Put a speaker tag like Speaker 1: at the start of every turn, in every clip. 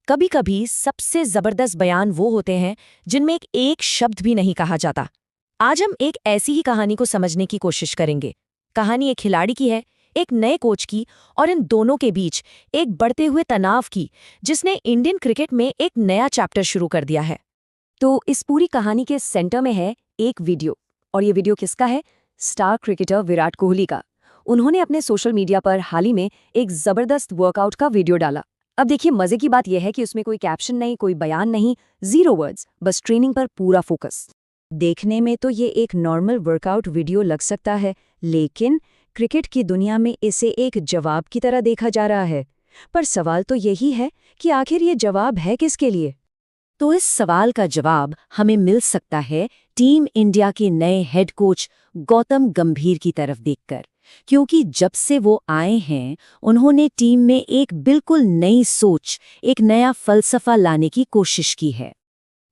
Speaker 1: कभी कभी सबसे जबरदस्त बयान वो होते हैं जिनमें एक शब्द भी नहीं कहा जाता। आज हम एक ऐसी ही कहानी को समझने की कोशिश करेंगे। कहानी एक खिलाड़ी की है, एक नए कोच की, और इन दोनों के बीच एक बढ़ते हुए तनाव की, जिसने इंडियन क्रिकेट में एक नया चैप्टर शुरू कर दिया है। तो इस पूरी कहानी के सेंटर में है एक वीडियो, और ये वीडियो किसका है? स्टार क्रिकेटर विराट कोहली का। उन्होंने अपने सोशल मीडिया पर हाल ही में एक जबरदस्त वर्कआउट का वीडियो डाला। अब देखिए, मजे की बात यह है कि उसमें कोई कैप्शन नहीं, कोई बयान नहीं, 0 वर्ड्स, बस ट्रेनिंग पर पूरा फोकस। देखने में तो ये एक नॉर्मल वर्कआउट वीडियो लग सकता है, लेकिन क्रिकेट की दुनिया में इसे एक जवाब की तरह देखा जा रहा है। पर सवाल तो यही है कि आखिर ये जवाब है किसके लिए? तो इस सवाल का जवाब हमें मिल सकता है टीम इंडिया के नए हेड कोच गौतम गंभीर की तरफ देखकर, क्योंकि जब से वो आए हैं उन्होंने टीम में एक बिल्कुल नई सोच, एक नया फलसफा लाने की कोशिश की है।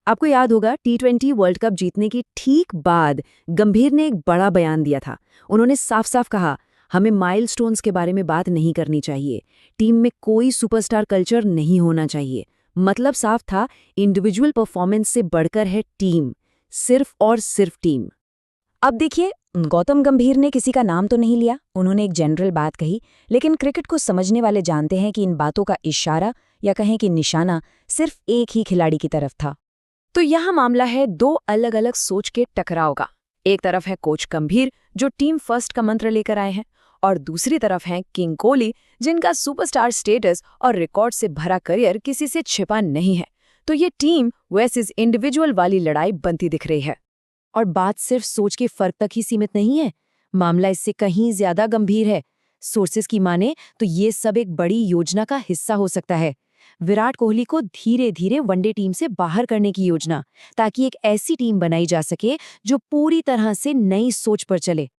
Speaker 1: आपको याद होगा, T20 वर्ल्ड कप जीतने की ठीक बाद गंभीर ने एक बड़ा बयान दिया था। उन्होंने साफ साफ कहा, हमें माइलस्टोन्स के बारे में बात नहीं करनी चाहिए, टीम में कोई सुपरस्टार कल्चर नहीं होना चाहिए। मतलब साफ था, इंडिविजुअल परफॉर्मेंस से बढ़कर है टीम, सिर्फ और सिर्फ टीम। अब देखिए, गौतम गंभीर ने किसी का नाम तो नहीं लिया, उन्होंने एक जनरल बात कही, लेकिन क्रिकेट को समझने वाले जानते हैं कि इन बातों का इशारा या कहें कि निशाना सिर्फ एक ही खिलाड़ी की तरफ था। तो यहाँ मामला है दो अलग अलग सोच के टकराव का। एक तरफ है कोच गंभीर, जो टीम फर्स्ट का मंत्र लेकर आए हैं, और दूसरी तरफ है किंग कोहली, जिनका सुपरस्टार स्टेटस और रिकॉर्ड से भरा करियर किसी से छिपा नहीं है। तो ये टीम वर्सेस इंडिविजुअल वाली लड़ाई बनती दिख रही है। और बात सिर्फ सोच के फर्क तक ही सीमित नहीं है, मामला इससे कहीं ज्यादा गंभीर है। सोर्सेस की माने तो ये सब एक बड़ी योजना का हिस्सा हो सकता है। विराट कोहली को धीरे धीरे वनडे टीम से बाहर करने की योजना, ताकि एक ऐसी टीम बनाई जा सके जो पूरी तरह से नई सोच पर चले।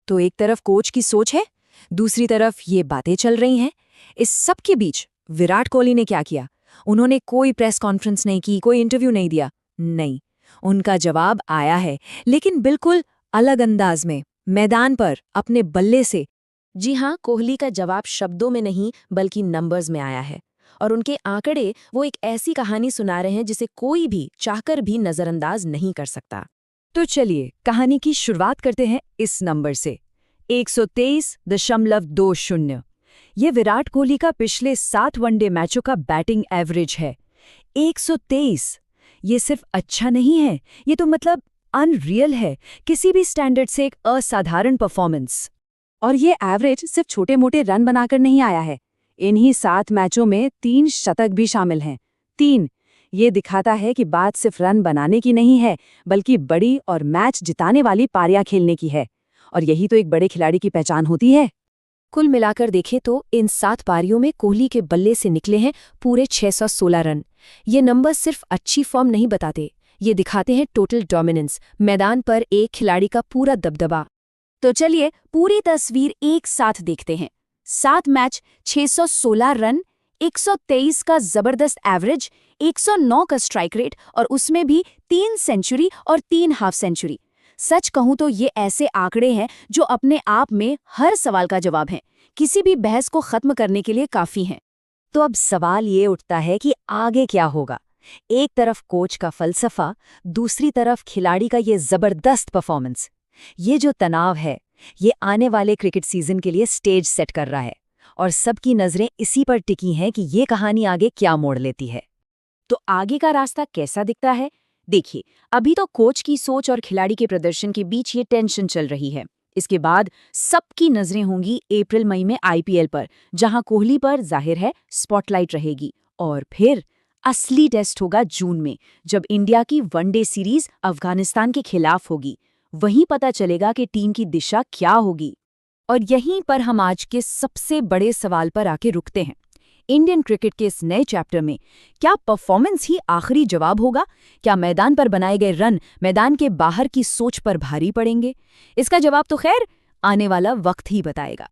Speaker 1: तो एक तरफ कोच की सोच है, दूसरी तरफ ये बातें चल रही हैं। इस सब के बीच विराट कोहली ने क्या किया? उन्होंने कोई प्रेस कॉन्फ्रेंस नहीं की, कोई इंटरव्यू नहीं दिया। नहीं, उनका जवाब आया है, लेकिन बिल्कुल अलग अंदाज में, मैदान पर, अपने बल्ले से। जी हाँ, कोहली का जवाब शब्दों में नहीं बल्कि नंबर्स में आया है, और उनके आंकड़े वो एक ऐसी कहानी सुना रहे हैं जिसे कोई भी चाहकर भी नजरअंदाज नहीं कर सकता। तो चलिए कहानी की शुरुआत करते हैं इस नंबर से, 123.20। ये विराट कोहली का पिछले 7 वनडे मैचों का बैटिंग एवरेज है। 123। ये सिर्फ अच्छा नहीं है, ये तो मतलब अनरियल है, किसी भी स्टैंडर्ड से एक असाधारण परफॉर्मेंस। और ये एवरेज सिर्फ छोटे मोटे रन बनाकर नहीं आया है। इन्हीं 7 मैचों में 3 शतक भी शामिल हैं। 3। ये दिखाता है कि बात सिर्फ रन बनाने की नहीं है, बल्कि बड़ी और मैच जिताने वाली पारियां खेलने की है। और यही तो एक बड़े खिलाड़ी की पहचान होती है। कुल मिलाकर देखें तो इन 7 पारियों में कोहली के बल्ले से निकले हैं पूरे 616 रन। ये नंबर सिर्फ अच्छी फॉर्म नहीं बताते, ये दिखाते हैं टोटल डोमिनेंस, मैदान पर एक खिलाड़ी का पूरा दबदबा। तो चलिए पूरी तस्वीर एक साथ देखते हैं। 7 मैच, 616 रन, 123 का जबरदस्त एवरेज, 109 का स्ट्राइक रेट, और उसमें भी 3 सेंचुरी और 3 हाफ सेंचुरी। सच कहूं तो ये ऐसे आंकड़े हैं जो अपने आप में हर सवाल का जवाब हैं, किसी भी बहस को खत्म करने के लिए काफी हैं। तो अब सवाल ये उठता है कि आगे क्या होगा? एक तरफ कोच का फलसफा, दूसरी तरफ खिलाड़ी का ये जबरदस्त परफॉर्मेंस। ये जो तनाव है, ये आने वाले क्रिकेट सीजन के लिए स्टेज सेट कर रहा है, और सबकी नजरें इसी पर टिकी हैं कि ये कहानी आगे क्या मोड़ लेती है। तो आगे का रास्ता कैसा दिखता है? देखिए, अभी तो कोच की सोच और खिलाड़ी के प्रदर्शन के बीच ये टेंशन चल रही है। इसके बाद सबकी नजरें होंगी अप्रैल मई में IPL पर, जहां कोहली पर जाहिर है स्पॉटलाइट रहेगी। और फिर असली टेस्ट होगा जून में, जब इंडिया की वनडे सीरीज अफगानिस्तान के खिलाफ होगी। वहीं पता चलेगा कि टीम की दिशा क्या होगी। और यहीं पर हम आज के सबसे बड़े सवाल पर आके रुकते हैं। इंडियन क्रिकेट के इस नए चैप्टर में क्या परफॉर्मेंस ही आखिरी जवाब होगा? क्या मैदान पर बनाए गए रन मैदान के बाहर की सोच पर भारी पड़ेंगे? इसका जवाब तो खैर आने वाला वक्त ही बताएगा।